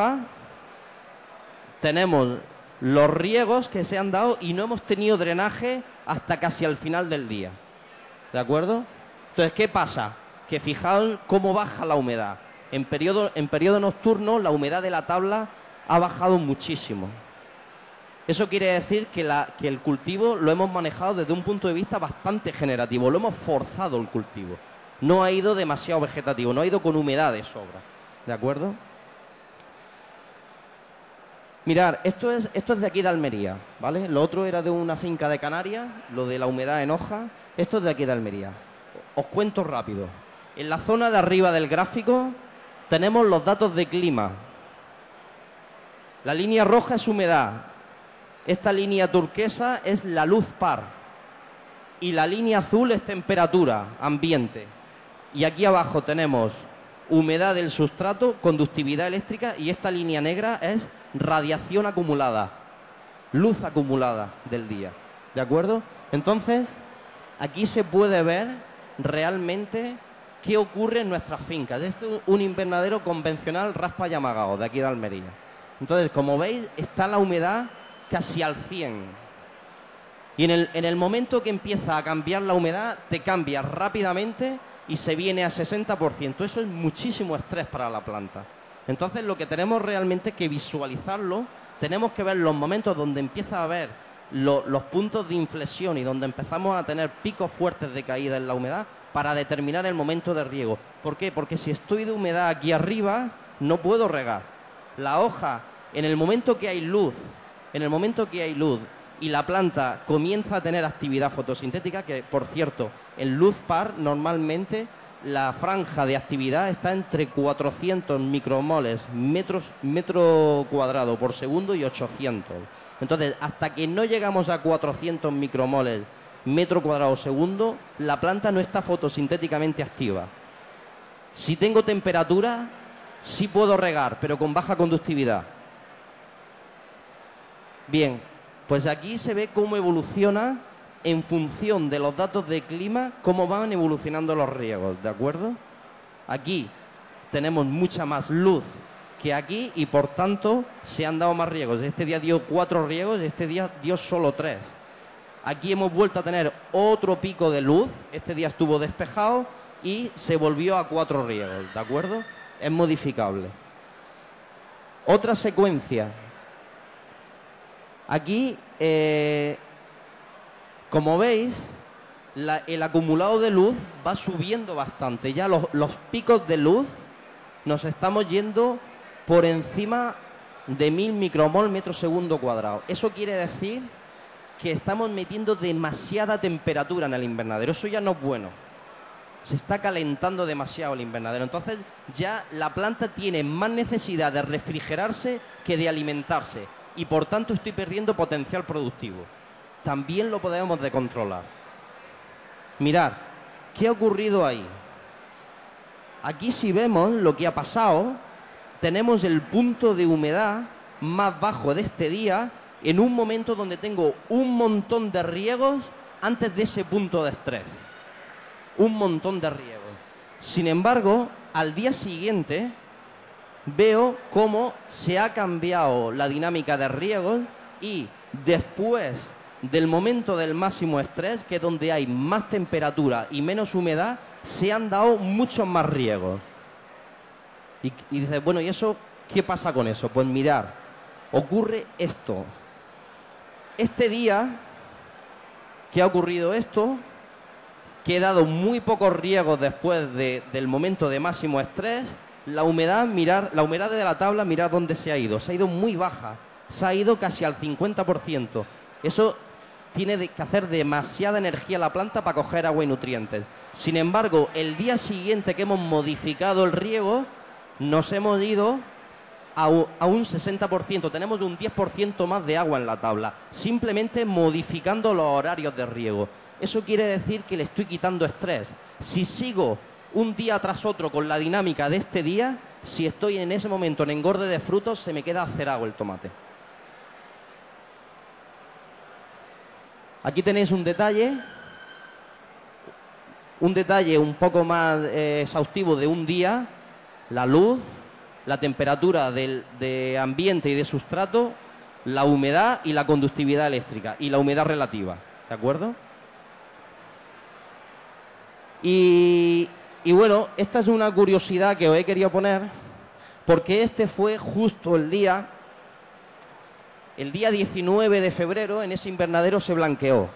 roja tenemos los riegos que se han dado y no hemos tenido drenaje hasta casi al final del día. ¿De acuerdo? Entonces, ¿qué pasa? Que fijaos cómo baja la humedad. En periodo nocturno la humedad de la tabla ha bajado muchísimo. Eso quiere decir que el cultivo lo hemos manejado desde un punto de vista bastante generativo. Lo hemos forzado el cultivo. No ha ido demasiado vegetativo, no ha ido con humedad de sobra. ¿De acuerdo? Mirad, esto es de aquí de Almería, ¿vale? Lo otro era de una finca de Canarias, lo de la humedad en hoja. Esto es de aquí de Almería. Os cuento rápido. En la zona de arriba del gráfico tenemos los datos de clima. La línea roja es humedad. Esta línea turquesa es la luz par. Y la línea azul es temperatura, ambiente. Y aquí abajo tenemos humedad del sustrato, conductividad eléctrica, y esta línea negra es radiación acumulada, luz acumulada del día. ¿De acuerdo? Entonces, aquí se puede ver realmente qué ocurre en nuestras fincas. Esto es un invernadero convencional Raspa y Amagao, de aquí de Almería. Entonces, como veis, está la humedad casi al 100. Y en el momento que empieza a cambiar la humedad, te cambia rápidamente y se viene a 60%. Eso es muchísimo estrés para la planta. Entonces, lo que tenemos realmente que visualizarlo, tenemos que ver los momentos donde empieza a haber los puntos de inflexión y donde empezamos a tener picos fuertes de caída en la humedad para determinar el momento de riego. ¿Por qué? Porque si estoy de humedad aquí arriba, no puedo regar. La hoja, en el momento que hay luz, y la planta comienza a tener actividad fotosintética, que por cierto, en luz par normalmente la franja de actividad está entre 400 micromoles metro cuadrado por segundo y 800. Entonces, hasta que no llegamos a 400 micromoles metro cuadrado segundo, la planta no está fotosintéticamente activa. Si tengo temperatura, sí puedo regar, pero con baja conductividad. Bien, pues aquí se ve cómo evoluciona en función de los datos de clima, cómo van evolucionando los riegos, ¿de acuerdo? Aquí tenemos mucha más luz que aquí y por tanto se han dado más riegos. Este día dio 4 riegos, este día dio solo 3. Aquí hemos vuelto a tener otro pico de luz, este día estuvo despejado y se volvió a 4 riegos, ¿de acuerdo? Es modificable. Otra secuencia. Aquí, como veis, el acumulado de luz va subiendo bastante. Ya los picos de luz nos estamos yendo por encima de 1000 micromol metro segundo cuadrado. Eso quiere decir que estamos metiendo demasiada temperatura en el invernadero. Eso ya no es bueno. Se está calentando demasiado el invernadero. Entonces ya la planta tiene más necesidad de refrigerarse que de alimentarse. Y por tanto estoy perdiendo potencial productivo. También lo podemos de controlar. Mirad, ¿qué ha ocurrido ahí? Aquí si vemos lo que ha pasado, tenemos el punto de humedad más bajo de este día en un momento donde tengo un montón de riegos antes de ese punto de estrés. Un montón de riegos. Sin embargo, al día siguiente veo cómo se ha cambiado la dinámica de riegos y después del momento del máximo estrés, que es donde hay más temperatura y menos humedad, se han dado muchos más riegos. Y dices, bueno, ¿y eso qué pasa con eso? Pues mirad, ocurre esto. Este día que ha ocurrido esto, que he dado muy pocos riegos después del momento de máximo estrés, la humedad, mirad, la humedad de la tabla, mirad dónde se ha ido. Se ha ido muy baja, se ha ido casi al 50%. Eso tiene que hacer demasiada energía la planta para coger agua y nutrientes. Sin embargo, el día siguiente que hemos modificado el riego, nos hemos ido a un 60%. Tenemos un 10% más de agua en la tabla, simplemente modificando los horarios de riego. Eso quiere decir que le estoy quitando estrés. Si sigo un día tras otro con la dinámica de este día, si estoy en ese momento en engorde de frutos, se me queda acerado el tomate. Aquí tenéis un detalle un poco más exhaustivo de un día, la luz, la temperatura de ambiente y de sustrato, la humedad y la conductividad eléctrica y la humedad relativa, ¿de acuerdo? Y bueno, esta es una curiosidad que os he querido poner porque este fue justo el día 19 de febrero, en ese invernadero se blanqueó.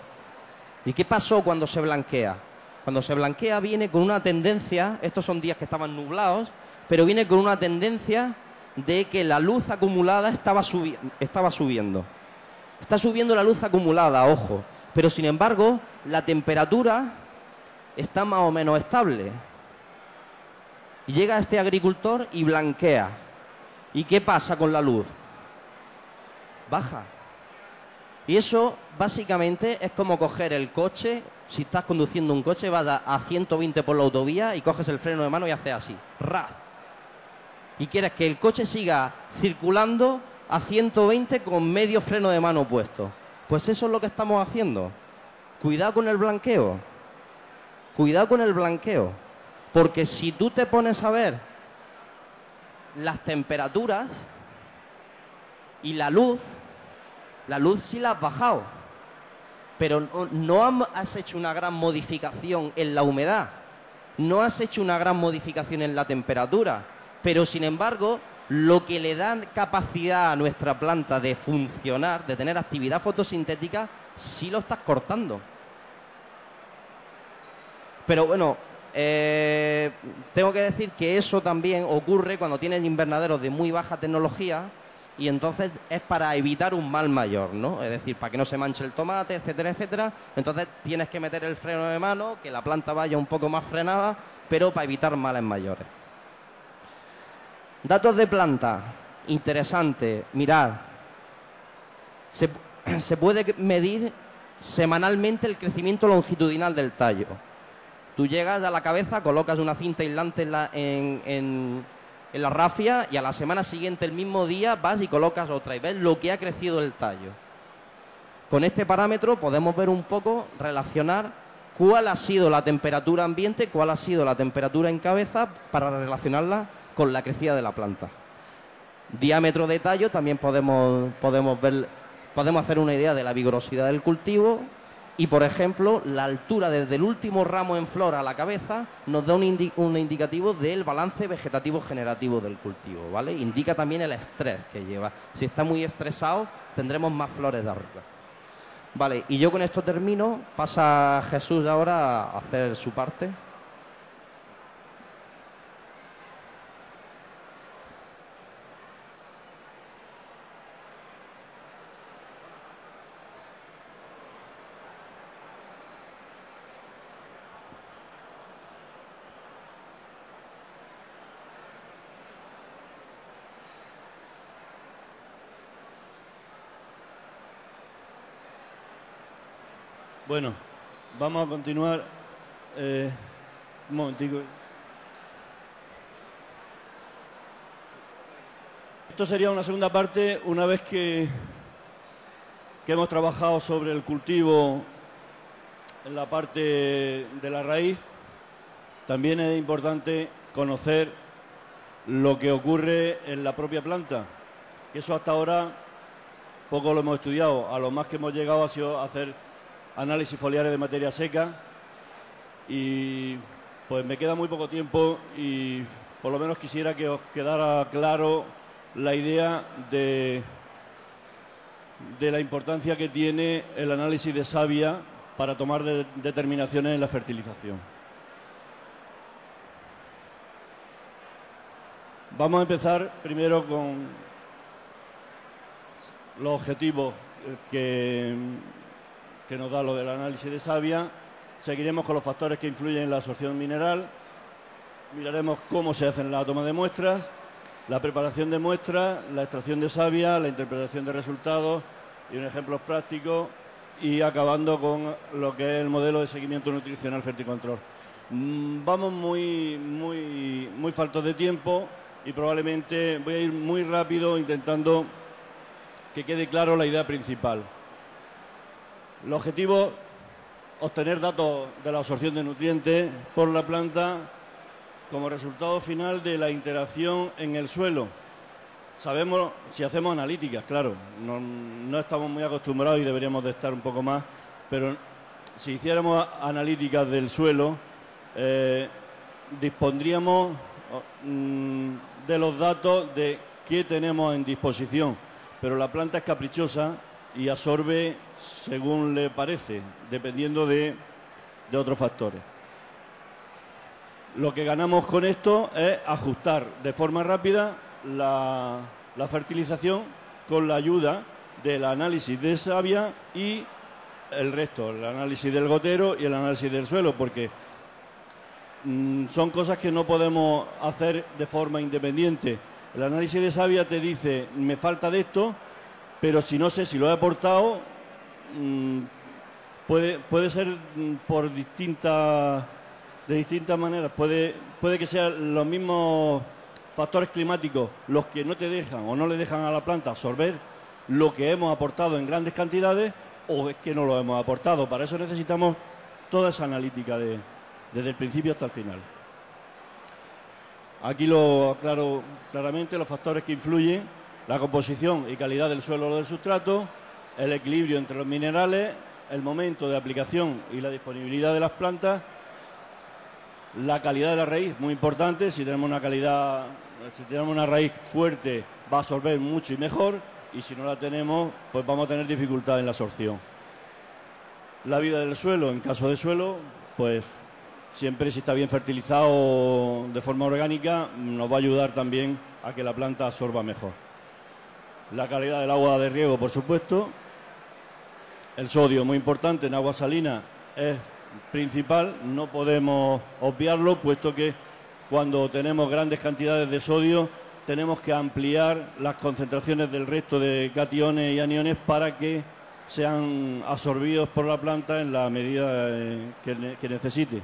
¿Y qué pasó cuando se blanquea? Cuando se blanquea viene con una tendencia, estos son días que estaban nublados, pero viene con una tendencia de que la luz acumulada estaba subiendo. Está subiendo la luz acumulada, ojo, pero sin embargo la temperatura está más o menos estable. Y llega este agricultor y blanquea. ¿Y qué pasa con la luz? Baja. Y eso básicamente es como coger el coche. Si estás conduciendo un coche, vas a 120 por la autovía y coges el freno de mano y haces así, ¡ra! Y quieres que el coche siga circulando a 120 con medio freno de mano puesto. Pues eso es lo que estamos haciendo. Cuidado con el blanqueo. Cuidado con el blanqueo. Porque si tú te pones a ver las temperaturas y la luz sí la has bajado, pero no has hecho una gran modificación en la humedad, no has hecho una gran modificación en la temperatura, pero sin embargo, lo que le da capacidad a nuestra planta de funcionar, de tener actividad fotosintética, sí lo estás cortando. Pero bueno, tengo que decir que eso también ocurre cuando tienes invernaderos de muy baja tecnología y entonces es para evitar un mal mayor, ¿no? Es decir, para que no se manche el tomate, etcétera, etcétera. Entonces tienes que meter el freno de mano, que la planta vaya un poco más frenada, pero para evitar males mayores. Datos de planta, interesante, mirad. Se puede medir semanalmente el crecimiento longitudinal del tallo. Tú llegas a la cabeza, colocas una cinta aislante en la rafia y a la semana siguiente, el mismo día, vas y colocas otra y ves lo que ha crecido el tallo. Con este parámetro podemos ver un poco, relacionar cuál ha sido la temperatura ambiente, cuál ha sido la temperatura en cabeza para relacionarla con la crecida de la planta. Diámetro de tallo, también podemos hacer una idea de la vigorosidad del cultivo. Y, por ejemplo, la altura desde el último ramo en flor a la cabeza nos da un indicativo del balance vegetativo generativo del cultivo, ¿vale? Indica también el estrés que lleva. Si está muy estresado, tendremos más flores de arriba. Vale, y yo con esto termino. Pasa Jesús ahora a hacer su parte. Bueno, vamos a continuar. Un momentico. Esto sería una segunda parte, una vez que hemos trabajado sobre el cultivo en la parte de la raíz. También es importante conocer lo que ocurre en la propia planta, que eso hasta ahora poco lo hemos estudiado. A lo más que hemos llegado ha sido hacer análisis foliares de materia seca y pues me queda muy poco tiempo y por lo menos quisiera que os quedara claro la idea de la importancia que tiene el análisis de savia para tomar determinaciones en la fertilización. Vamos a empezar primero con los objetivos que nos da lo del análisis de savia. Seguiremos con los factores que influyen en la absorción mineral. Miraremos cómo se hacen la toma de muestras, la preparación de muestras, la extracción de savia, la interpretación de resultados y un ejemplo práctico, y acabando con lo que es el modelo de seguimiento nutricional Ferticontrol. Vamos muy faltos de tiempo y probablemente voy a ir muy rápido intentando que quede claro la idea principal. El objetivo, obtener datos de la absorción de nutrientes por la planta como resultado final de la interacción en el suelo. Sabemos, si hacemos analíticas, claro, no estamos muy acostumbrados y deberíamos de estar un poco más, pero si hiciéramos analíticas del suelo, dispondríamos de los datos de qué tenemos en disposición, pero la planta es caprichosa y absorbe según le parece, dependiendo de otros factores. Lo que ganamos con esto es ajustar de forma rápida la fertilización con la ayuda del análisis de savia y el resto, el análisis del gotero y el análisis del suelo, porque son cosas que no podemos hacer de forma independiente. El análisis de savia te dice, me falta de esto, pero si no sé si lo he aportado, puede ser por de distintas maneras. Puede que sean los mismos factores climáticos los que no te dejan o no le dejan a la planta absorber lo que hemos aportado en grandes cantidades, o es que no lo hemos aportado. Para eso necesitamos toda esa analítica desde el principio hasta el final. Aquí lo aclaro claramente, los factores que influyen: la composición y calidad del suelo o del sustrato, el equilibrio entre los minerales, el momento de aplicación y la disponibilidad de las plantas, la calidad de la raíz, muy importante. Si tenemos una raíz fuerte, va a absorber mucho y mejor, y si no la tenemos, pues vamos a tener dificultad en la absorción. La vida del suelo, en caso de suelo, pues siempre, si está bien fertilizado de forma orgánica, nos va a ayudar también a que la planta absorba mejor. La calidad del agua de riego, por supuesto. El sodio, muy importante, en agua salina es principal, no podemos obviarlo, puesto que cuando tenemos grandes cantidades de sodio tenemos que ampliar las concentraciones del resto de cationes y aniones para que sean absorbidos por la planta en la medida que necesite.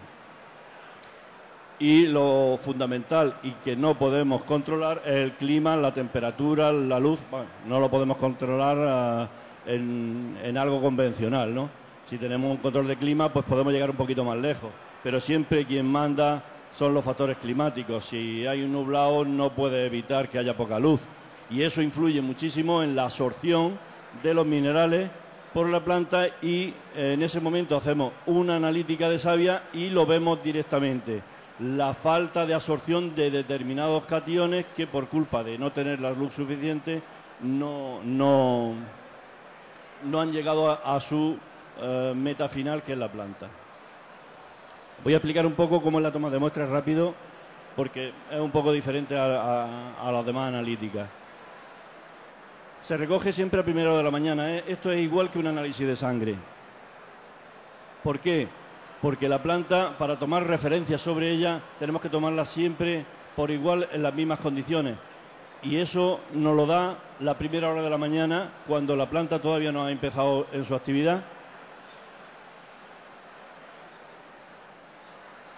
Y lo fundamental y que no podemos controlar es el clima, la temperatura, la luz. Bueno, no lo podemos controlar en algo convencional, ¿no? Si tenemos un control de clima, pues podemos llegar un poquito más lejos, pero siempre quien manda son los factores climáticos. Si hay un nublado, no puede evitar que haya poca luz, y eso influye muchísimo en la absorción de los minerales por la planta, y en ese momento hacemos una analítica de savia y lo vemos directamente: la falta de absorción de determinados cationes que, por culpa de no tener la luz suficiente, no han llegado a su meta final, que es la planta. Voy a explicar un poco cómo es la toma de muestras rápido, porque es un poco diferente a las demás analíticas. Se recoge siempre a primera hora de la mañana, ¿eh? Esto es igual que un análisis de sangre. ¿Por qué? Porque la planta, para tomar referencias sobre ella, tenemos que tomarla siempre por igual, en las mismas condiciones. Y eso nos lo da la primera hora de la mañana, cuando la planta todavía no ha empezado en su actividad.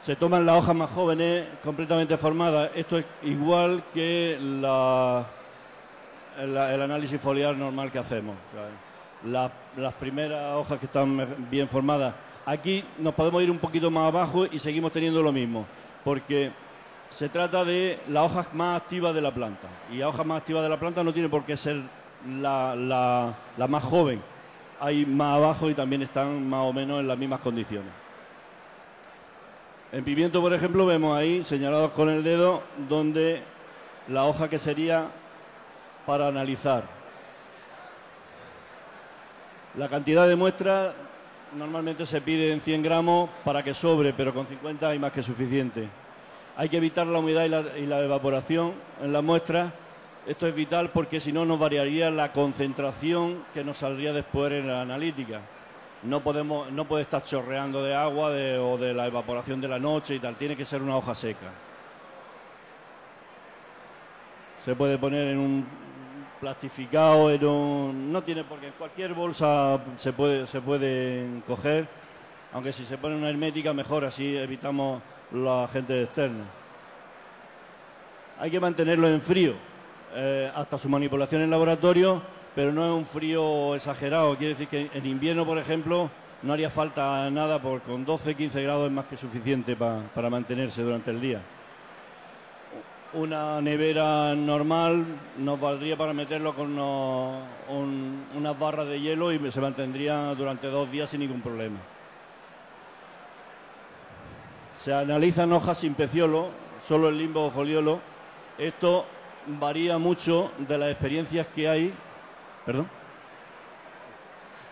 Se toman las hojas más jóvenes, completamente formadas. Esto es igual que el análisis foliar normal que hacemos. Las primeras hojas que están bien formadas. Aquí nos podemos ir un poquito más abajo y seguimos teniendo lo mismo, porque se trata de las hojas más activas de la planta. Y las hojas más activas de la planta no tiene por qué ser la más joven. Hay más abajo y también están más o menos en las mismas condiciones. En pimiento, por ejemplo, vemos ahí señalados con el dedo donde la hoja que sería para analizar. La cantidad de muestras normalmente se pide en 100 gramos para que sobre, pero con 50 hay más que suficiente. Hay que evitar la humedad y la evaporación en las muestras. Esto es vital, porque si no nos variaría la concentración que nos saldría después en la analítica. No puede estar chorreando de agua o de la evaporación de la noche y tal. Tiene que ser una hoja seca. Se puede poner en un plastificado, no tiene por qué. En cualquier bolsa se puede coger, aunque si se pone una hermética mejor, así evitamos los agentes externos. Hay que mantenerlo en frío hasta su manipulación en laboratorio, pero no es un frío exagerado. Quiere decir que en invierno, por ejemplo, no haría falta nada, porque con 12-15 grados es más que suficiente para mantenerse durante el día. Una nevera normal nos valdría para meterlo con unas barras de hielo y se mantendría durante 2 días sin ningún problema. Se analizan hojas sin peciolo, solo el limbo o foliolo. Esto varía mucho de las experiencias que hay. ¿Perdón?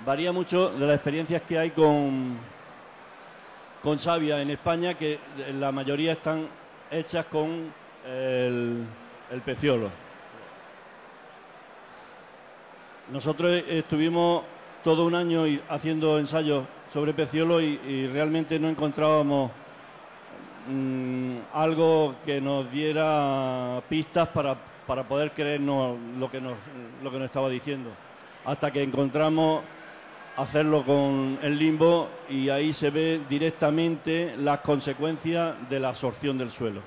Varía mucho de las experiencias que hay con savia en España, que la mayoría están hechas con el peciolo. Nosotros estuvimos todo un año haciendo ensayos sobre peciolo y realmente no encontrábamos algo que nos diera pistas para poder creernos lo que nos estaba diciendo, hasta que encontramos hacerlo con el limbo, y ahí se ve directamente las consecuencias de la absorción del suelo.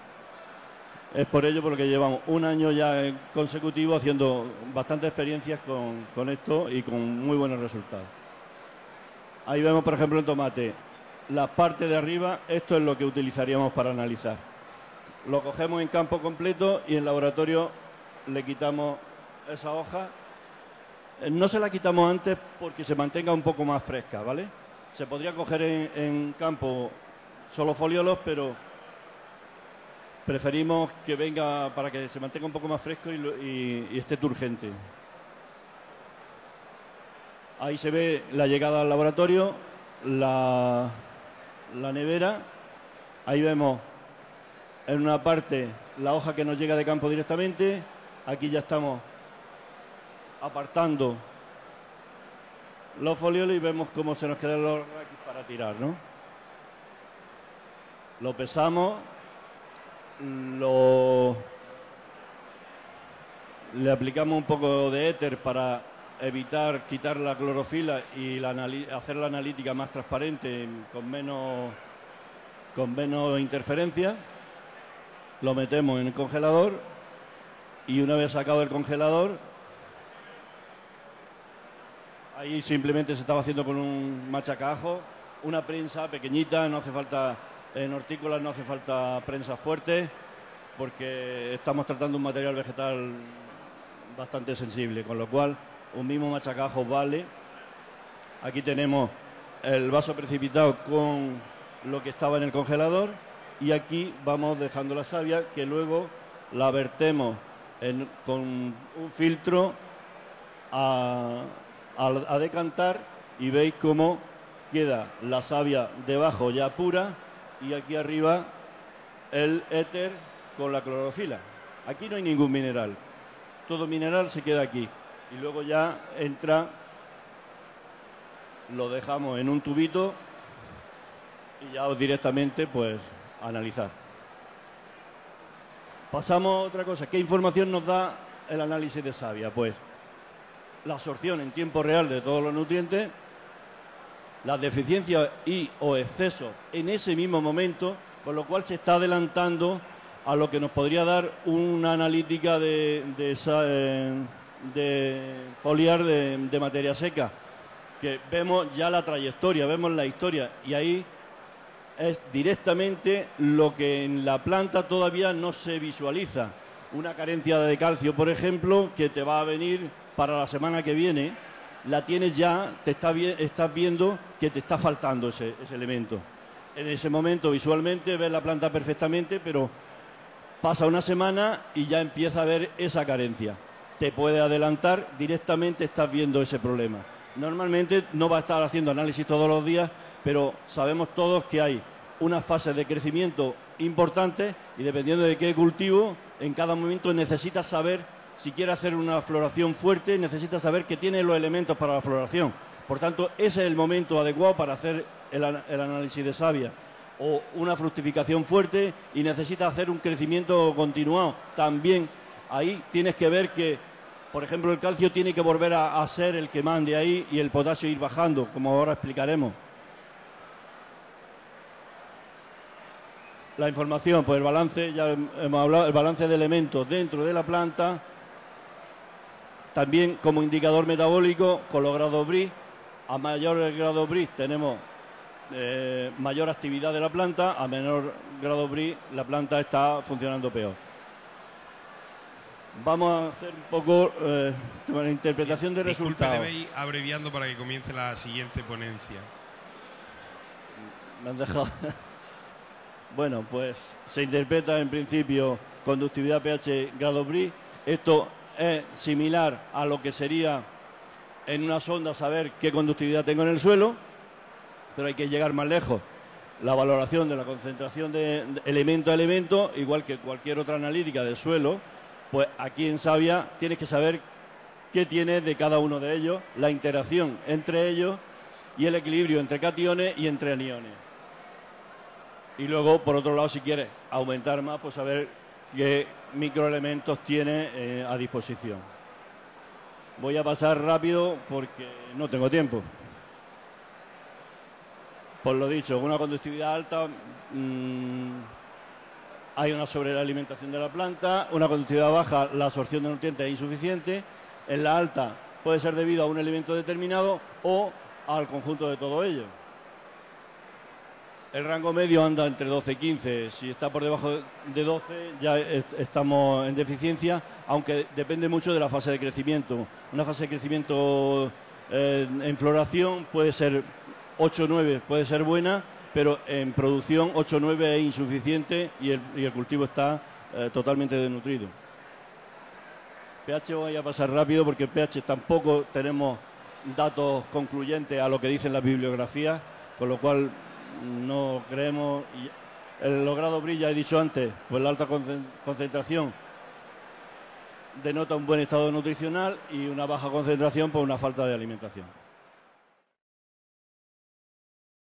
Es por ello por lo que llevamos un año ya consecutivo haciendo bastantes experiencias con esto y con muy buenos resultados. Ahí vemos, por ejemplo, el tomate. La parte de arriba, esto es lo que utilizaríamos para analizar. Lo cogemos en campo completo y en laboratorio le quitamos esa hoja. No se la quitamos antes porque se mantenga un poco más fresca, ¿vale? Se podría coger en campo solo foliolos, pero preferimos que venga para que se mantenga un poco más fresco y esté turgente. Ahí se ve la llegada al laboratorio, la nevera. Ahí vemos en una parte la hoja que nos llega de campo directamente. Aquí ya estamos apartando los foliolos y vemos cómo se nos quedan los raquis para tirar, ¿no? Lo pesamos, le aplicamos un poco de éter para evitar quitar la clorofila y hacer la analítica más transparente, con menos interferencia. Lo metemos en el congelador y una vez sacado del congelador, ahí simplemente se estaba haciendo con un machacajo, una prensa pequeñita, no hace falta, en hortícolas no hace falta prensas fuertes, porque estamos tratando un material vegetal bastante sensible, con lo cual un mismo machacajo vale. Aquí tenemos el vaso precipitado con lo que estaba en el congelador y aquí vamos dejando la savia, que luego la vertemos con un filtro a decantar, y veis cómo queda la savia debajo ya pura y aquí arriba el éter con la clorofila. Aquí no hay ningún mineral, todo mineral se queda aquí y luego ya entra, lo dejamos en un tubito y ya directamente pues analizar. Pasamos a otra cosa. ¿Qué información nos da el análisis de savia? Pues la absorción en tiempo real de todos los nutrientes, las deficiencias y o excesos en ese mismo momento, con lo cual se está adelantando a lo que nos podría dar una analítica de foliar de materia seca, que vemos ya la trayectoria, vemos la historia, y ahí es directamente lo que en la planta todavía no se visualiza. Una carencia de calcio, por ejemplo, que te va a venir para la semana que viene, la tienes ya, estás viendo que te está faltando ese elemento. En ese momento visualmente ves la planta perfectamente, pero pasa una semana y ya empieza a ver esa carencia. Te puede adelantar, directamente estás viendo ese problema. Normalmente no va a estar haciendo análisis todos los días, pero sabemos todos que hay unas fases de crecimiento importantes y dependiendo de qué cultivo, en cada momento necesitas saber, si quiere hacer una floración fuerte, necesitas saber que tiene los elementos para la floración. Por tanto, ese es el momento adecuado para hacer el análisis de savia. O una fructificación fuerte y necesitas hacer un crecimiento continuado. También ahí tienes que ver que, por ejemplo, el calcio tiene que volver a ser el que mande ahí y el potasio ir bajando, como ahora explicaremos. La información, pues el balance, ya hemos hablado, el balance de elementos dentro de la planta. También como indicador metabólico con los grados Brix. A mayor el grado Brix tenemos mayor actividad de la planta, a menor grado Brix la planta está funcionando peor. Vamos a hacer un poco la interpretación de resultados. Disculpe, debe ir abreviando para que comience la siguiente ponencia. Me has dejado. Bueno, pues se interpreta en principio conductividad pH grado Brie. Esto es similar a lo que sería en una sonda saber qué conductividad tengo en el suelo, pero hay que llegar más lejos. La valoración de la concentración de elemento a elemento, igual que cualquier otra analítica del suelo, pues aquí en Savia tienes que saber qué tienes de cada uno de ellos, la interacción entre ellos y el equilibrio entre cationes y entre aniones. Y luego, por otro lado, si quieres aumentar más, pues saber qué microelementos tiene a disposición. Voy a pasar rápido porque no tengo tiempo. Por lo dicho, con una conductividad alta hay una sobrealimentación de la planta, una conductividad baja, la absorción de nutrientes es insuficiente. En la alta puede ser debido a un elemento determinado o al conjunto de todo ello. El rango medio anda entre 12 y 15. Si está por debajo de 12 ya estamos en deficiencia, aunque depende mucho de la fase de crecimiento. Una fase de crecimiento en floración puede ser 8-9, puede ser buena, pero en producción 8-9 es insuficiente y el cultivo está totalmente desnutrido. pH voy a pasar rápido porque pH tampoco tenemos datos concluyentes a lo que dicen las bibliografías, con lo cual no creemos. Los grados Brie, ya he dicho antes, pues la alta concentración denota un buen estado nutricional y una baja concentración por una falta de alimentación.